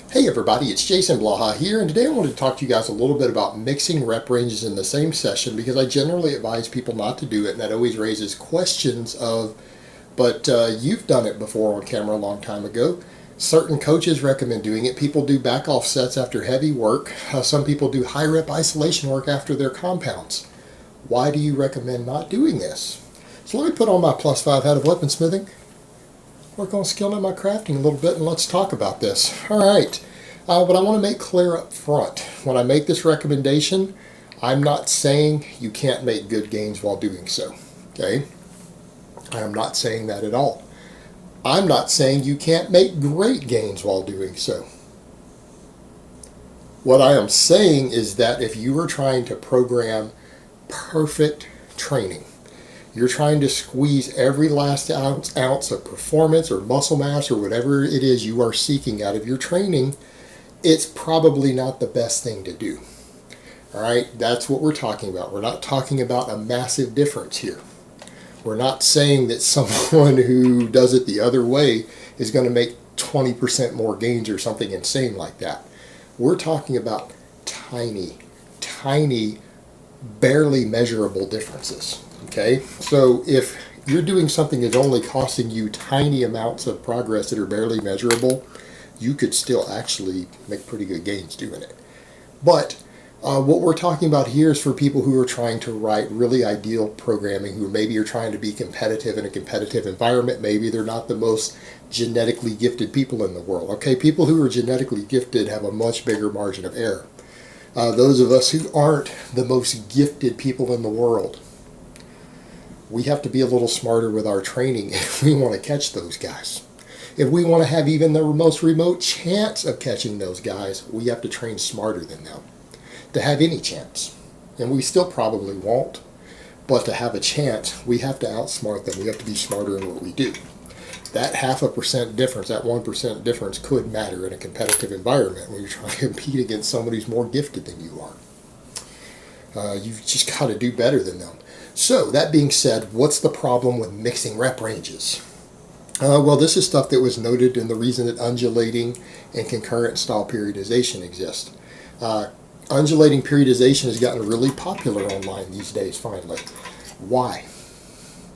Hey everybody, it's Jason Blaha here, and today I wanted to talk to you guys a little bit about mixing rep ranges in the same session because I generally advise people not to do it, and that always raises questions of, but you've done it before on camera a long time ago. Certain coaches recommend doing it. People do back off sets after heavy work. Some people do high rep isolation work after their compounds. Why do you recommend not doing this? So let me put on my +5 hat of weaponsmithing, work on skilling my crafting a little bit, and let's talk about this. All right. But I want to make clear up front, when I make this recommendation, I'm not saying you can't make good gains while doing so. Okay? I am not saying that at all. I'm not saying you can't make great gains while doing so. What I am saying is that if you are trying to program perfect training, you're trying to squeeze every last ounce of performance or muscle mass or whatever it is you are seeking out of your training, it's probably not the best thing to do. All right, that's what we're talking about. We're not talking about a massive difference here. We're not saying that someone who does it the other way is going to make 20% more gains or something insane like that. We're talking about tiny, barely measurable differences. Okay, so if you're doing something that's only costing you tiny amounts of progress that are barely measurable, you could still actually make pretty good gains doing it. But what we're talking about here is for people who are trying to write really ideal programming, who maybe are trying to be competitive in a competitive environment. Maybe they're not the most genetically gifted people in the world. Okay, people who are genetically gifted have a much bigger margin of error. Those of us who aren't the most gifted people in the world, we have to be a little smarter with our training if we want to catch those guys. If we want to have even the most remote chance of catching those guys, we have to train smarter than them to have any chance. And we still probably won't, but to have a chance, we have to outsmart them. We have to be smarter in what we do. That 0.5% difference, that 1% difference could matter in a competitive environment when you're trying to compete against somebody who's more gifted than you are. You've just got to do better than them. So, that being said, what's the problem with mixing rep ranges? Well, this is stuff that was noted in the reason that undulating and concurrent style periodization exist. Undulating periodization has gotten really popular online these days, finally. Why?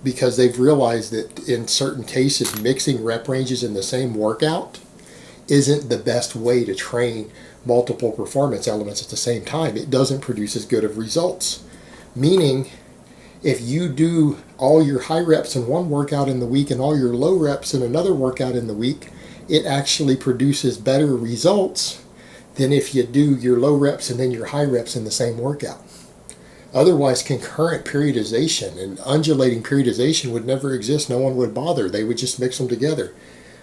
Because they've realized that in certain cases, mixing rep ranges in the same workout isn't the best way to train multiple performance elements at the same time. It doesn't produce as good of results. Meaning, if you do all your high reps in one workout in the week and all your low reps in another workout in the week, it actually produces better results than if you do your low reps and then your high reps in the same workout. Otherwise, concurrent periodization and undulating periodization would never exist. No one would bother. They would just mix them together.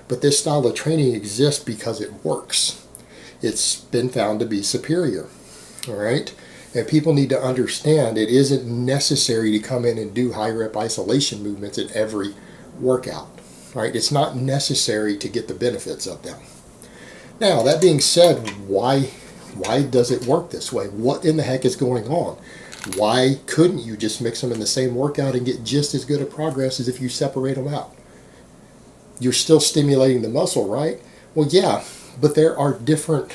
But this style of training exists because it works. It's been found to be superior. All right? And people need to understand it isn't necessary to come in and do high rep isolation movements in every workout. Right? It's not necessary to get the benefits of them. Now, that being said, why does it work this way? What in the heck is going on? Why couldn't you just mix them in the same workout and get just as good a progress as if you separate them out? You're still stimulating the muscle, right? Well, yeah. But there are different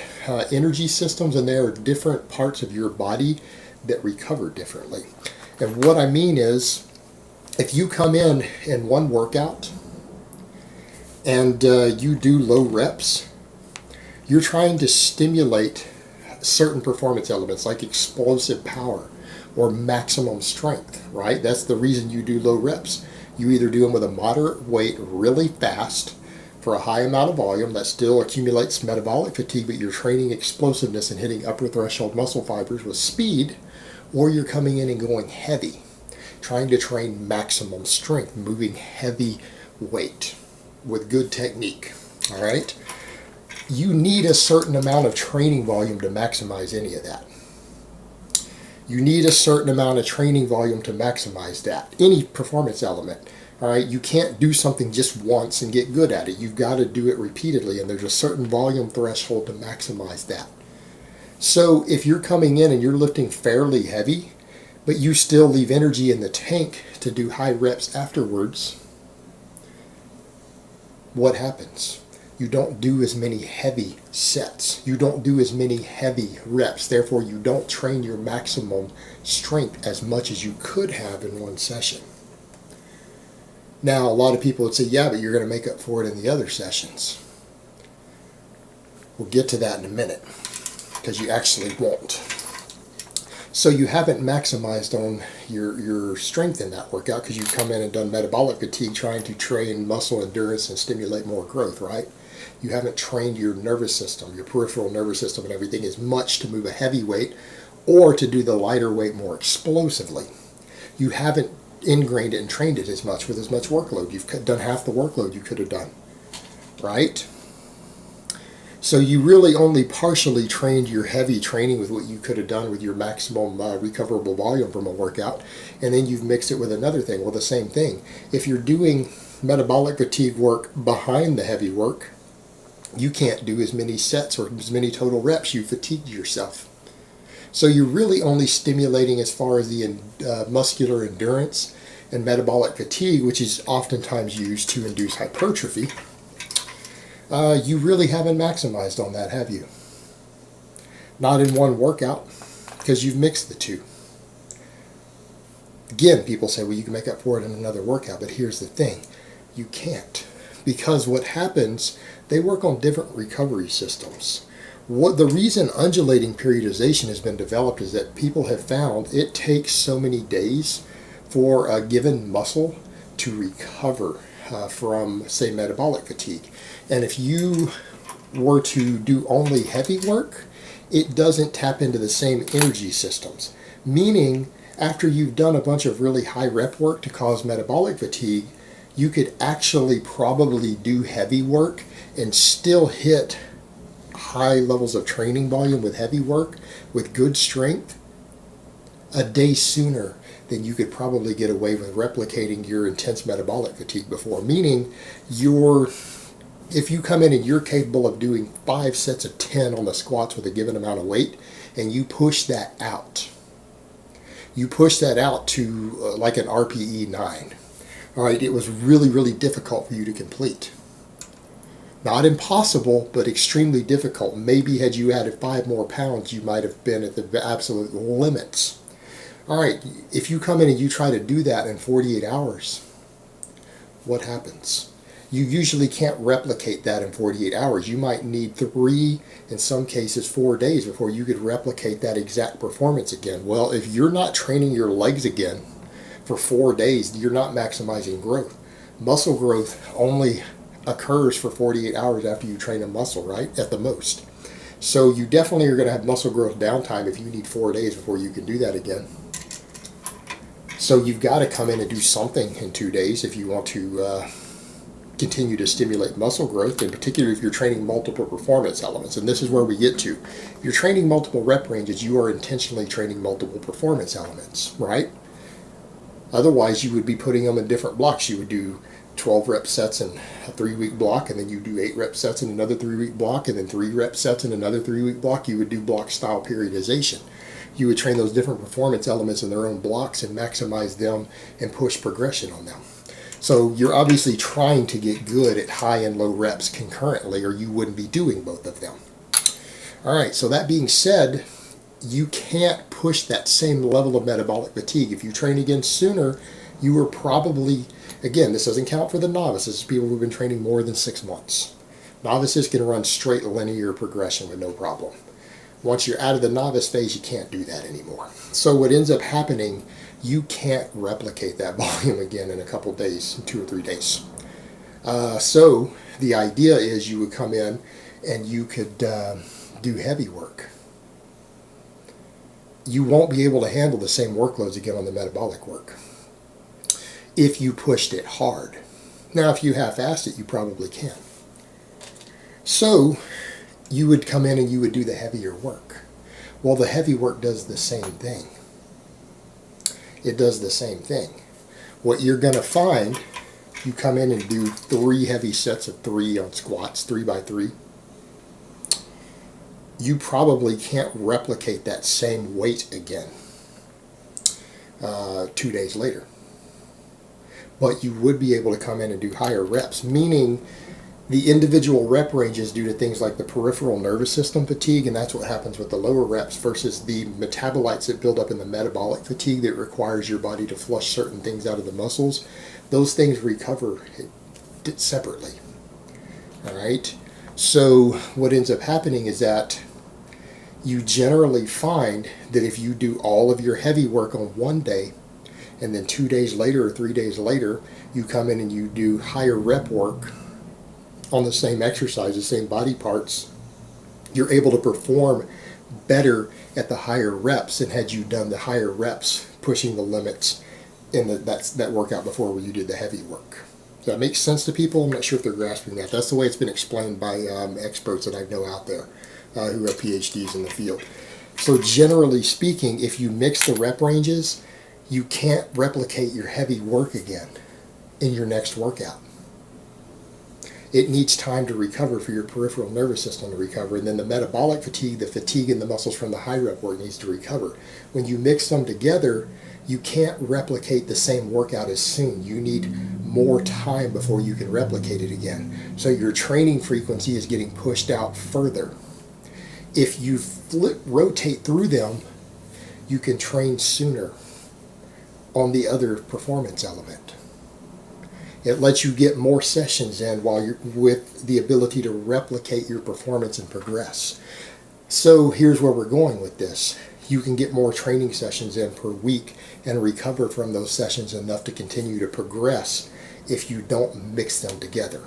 energy systems and there are different parts of your body that recover differently. And what I mean is, if you come in one workout and you do low reps, you're trying to stimulate certain performance elements like explosive power or maximum strength, right? That's the reason you do low reps. You either do them with a moderate weight really fast for a high amount of volume that still accumulates metabolic fatigue, but you're training explosiveness and hitting upper threshold muscle fibers with speed, or you're coming in and going heavy, trying to train maximum strength, moving heavy weight with good technique. All right? You need a certain amount of training volume to maximize any of that. You need a certain amount of training volume to maximize that. Any performance element. All right, you can't do something just once and get good at it. You've got to do it repeatedly, and there's a certain volume threshold to maximize that. So if you're coming in and you're lifting fairly heavy, but you still leave energy in the tank to do high reps afterwards, what happens? You don't do as many heavy sets. You don't do as many heavy reps. Therefore, you don't train your maximum strength as much as you could have in one session. Now, a lot of people would say, yeah, but you're going to make up for it in the other sessions. We'll get to that in a minute, because you actually won't. So you haven't maximized on your strength in that workout because you've come in and done metabolic fatigue trying to train muscle endurance and stimulate more growth, right? You haven't trained your nervous system, your peripheral nervous system and everything as much to move a heavy weight or to do the lighter weight more explosively. You haven't ingrained it and trained it as much with as much workload. You've done half the workload you could have done, right? So you really only partially trained your heavy training with what you could have done with your maximum recoverable volume from a workout, and then you've mixed it with another thing. Well, the same thing. If you're doing metabolic fatigue work behind the heavy work, you can't do as many sets or as many total reps. You fatigued yourself. So you're really only stimulating as far as the muscular endurance and metabolic fatigue, which is oftentimes used to induce hypertrophy. You really haven't maximized on that, have you? Not in one workout, because you've mixed the two. Again, people say, well, you can make up for it in another workout, but here's the thing. You can't. Because what happens, they work on different recovery systems. The reason undulating periodization has been developed is that people have found it takes so many days for a given muscle to recover from, say, metabolic fatigue. And if you were to do only heavy work, it doesn't tap into the same energy systems. Meaning, after you've done a bunch of really high rep work to cause metabolic fatigue, you could actually probably do heavy work and still hit high levels of training volume with heavy work with good strength a day sooner than you could probably get away with replicating your intense metabolic fatigue before. Meaning, if you come in and you're capable of doing 5 sets of 10 on the squats with a given amount of weight, and you push that out to like an RPE 9. All right, it was really, really difficult for you to complete. Not impossible, but extremely difficult. Maybe had you added 5 more pounds, you might have been at the absolute limits. All right, if you come in and you try to do that in 48 hours, what happens? You usually can't replicate that in 48 hours. You might need 3, in some cases 4 days before you could replicate that exact performance again. Well, if you're not training your legs again for 4 days, you're not maximizing growth. Muscle growth only occurs for 48 hours after you train a muscle, right? At the most. So you definitely are going to have muscle growth downtime if you need 4 days before you can do that again. So you've got to come in and do something in 2 days if you want to continue to stimulate muscle growth, in particular if you're training multiple performance elements. And this is where we get to. If you're training multiple rep ranges, you are intentionally training multiple performance elements, right? Otherwise, you would be putting them in different blocks. You would do 12 rep sets in a 3-week block, and then you do 8 rep sets in another 3-week block, and then 3 rep sets in another 3-week block. You would do block style periodization. You would train those different performance elements in their own blocks and maximize them and push progression on them. So you're obviously trying to get good at high and low reps concurrently, or you wouldn't be doing both of them. All right, so that being said, you can't push that same level of metabolic fatigue. If you train again sooner, you are probably, again, this doesn't count for the novices, it's people who've been training more than 6 months. Novices can run straight linear progression with no problem. Once you're out of the novice phase, you can't do that anymore. So what ends up happening, you can't replicate that volume again in a couple days, 2 or 3 days. So the idea is you would come in and you could do heavy work. You won't be able to handle the same workloads again on the metabolic work if you pushed it hard. Now, if you half-assed it, you probably can. So you would come in and you would do the heavier work. Well, the heavy work does the same thing. It does the same thing. What you're going to find, you come in and do 3 heavy sets of 3 on squats, 3 by 3. You probably can't replicate that same weight again 2 days later. But you would be able to come in and do higher reps, meaning The individual rep ranges due to things like the peripheral nervous system fatigue, and that's what happens with the lower reps, versus the metabolites that build up in the metabolic fatigue that requires your body to flush certain things out of the muscles. Those things recover separately. All right. So what ends up happening is that you generally find that if you do all of your heavy work on one day, and then 2 days later or 3 days later, you come in and you do higher rep work on the same exercise, the same body parts, you're able to perform better at the higher reps than had you done the higher reps pushing the limits in that workout before where you did the heavy work. Does that make sense to people? I'm not sure if they're grasping that. That's the way it's been explained by experts that I know out there who are PhDs in the field. So generally speaking, if you mix the rep ranges, you can't replicate your heavy work again in your next workout. It needs time to recover for your peripheral nervous system to recover, and then the metabolic fatigue, the fatigue in the muscles from the high rep work needs to recover. When you mix them together, you can't replicate the same workout as soon. You need more time before you can replicate it again. So your training frequency is getting pushed out further. If you rotate through them, you can train sooner on the other performance element. It lets you get more sessions in while you're with the ability to replicate your performance and progress. So here's where we're going with this. You can get more training sessions in per week and recover from those sessions enough to continue to progress if you don't mix them together.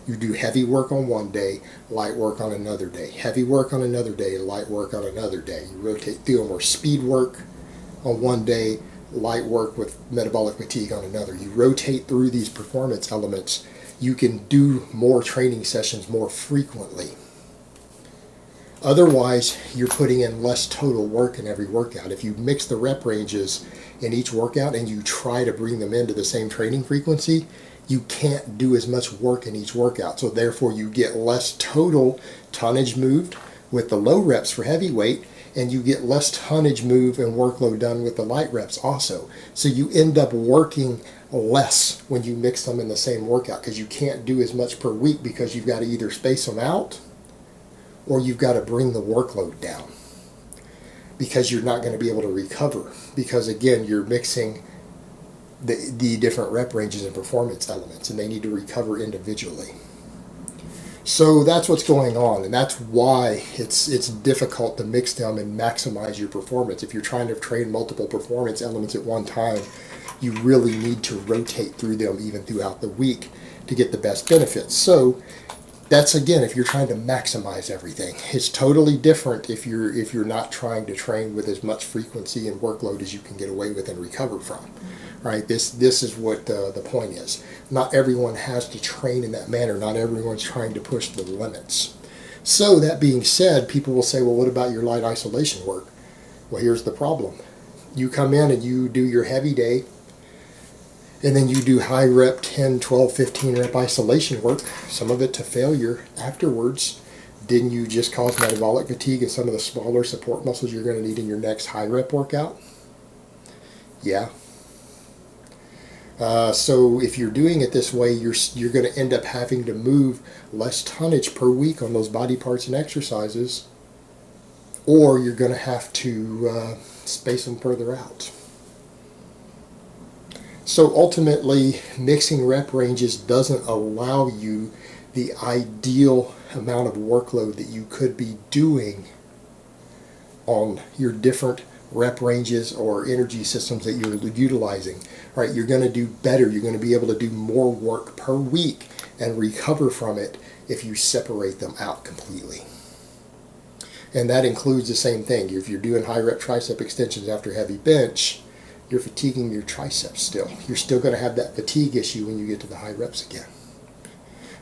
You do heavy work on one day, light work on another day. Heavy work on another day, light work on another day. You rotate through more speed work on one day, light work with metabolic fatigue on another. You rotate through these performance elements. You can do more training sessions more frequently. Otherwise, you're putting in less total work in every workout. If you mix the rep ranges in each workout and you try to bring them into the same training frequency, you can't do as much work in each workout. So therefore, you get less total tonnage moved with the low reps for heavyweight, and you get less tonnage move and workload done with the light reps also. So you end up working less when you mix them in the same workout, because you can't do as much per week because you've got to either space them out or you've got to bring the workload down, because you're not going to be able to recover, because again, you're mixing the different rep ranges and performance elements, and they need to recover individually. So that's what's going on, and that's why it's difficult to mix them and maximize your performance. If you're trying to train multiple performance elements at one time, you really need to rotate through them even throughout the week to get the best benefits. So that's, again, if you're trying to maximize everything. It's totally different if you're not trying to train with as much frequency and workload as you can get away with and recover from. Right? This is what the point is. Not everyone has to train in that manner. Not everyone's trying to push the limits. So that being said, people will say, well, what about your light isolation work? Well, here's the problem. You come in and you do your heavy day, and then you do high rep 10, 12, 15 rep isolation work, some of it to failure afterwards. Didn't you just cause metabolic fatigue and some of the smaller support muscles you're going to need in your next high rep workout? Yeah. So if you're doing it this way, you're going to end up having to move less tonnage per week on those body parts and exercises, or you're going to have to space them further out. So ultimately, mixing rep ranges doesn't allow you the ideal amount of workload that you could be doing on your different rep ranges or energy systems that you're utilizing. Right? You're going to do better. You're going to be able to do more work per week and recover from it if you separate them out completely. And that includes the same thing. If you're doing high rep tricep extensions after heavy bench, you're fatiguing your triceps still. You're still going to have that fatigue issue when you get to the high reps again.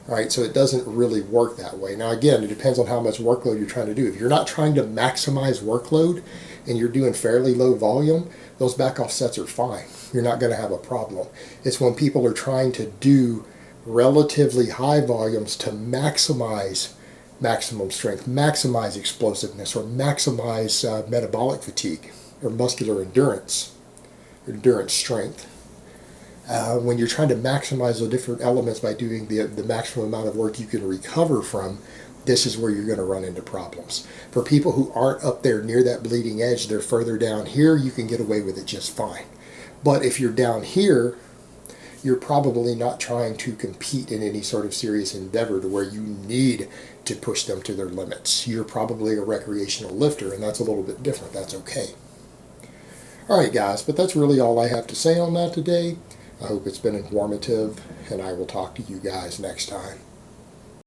All right, so it doesn't really work that way. Now again, it depends on how much workload you're trying to do. If you're not trying to maximize workload and you're doing fairly low volume, those back off sets are fine. You're not going to have a problem. It's when people are trying to do relatively high volumes to maximize maximum strength, maximize explosiveness, or maximize metabolic fatigue or muscular endurance strength. When you're trying to maximize the different elements by doing the maximum amount of work you can recover from, this is where you're going to run into problems. For people who aren't up there near that bleeding edge, they're further down here, you can get away with it just fine. But if you're down here, you're probably not trying to compete in any sort of serious endeavor to where you need to push them to their limits. You're probably a recreational lifter, and that's a little bit different. That's okay. All right, guys, but that's really all I have to say on that today. I hope it's been informative, and I will talk to you guys next time.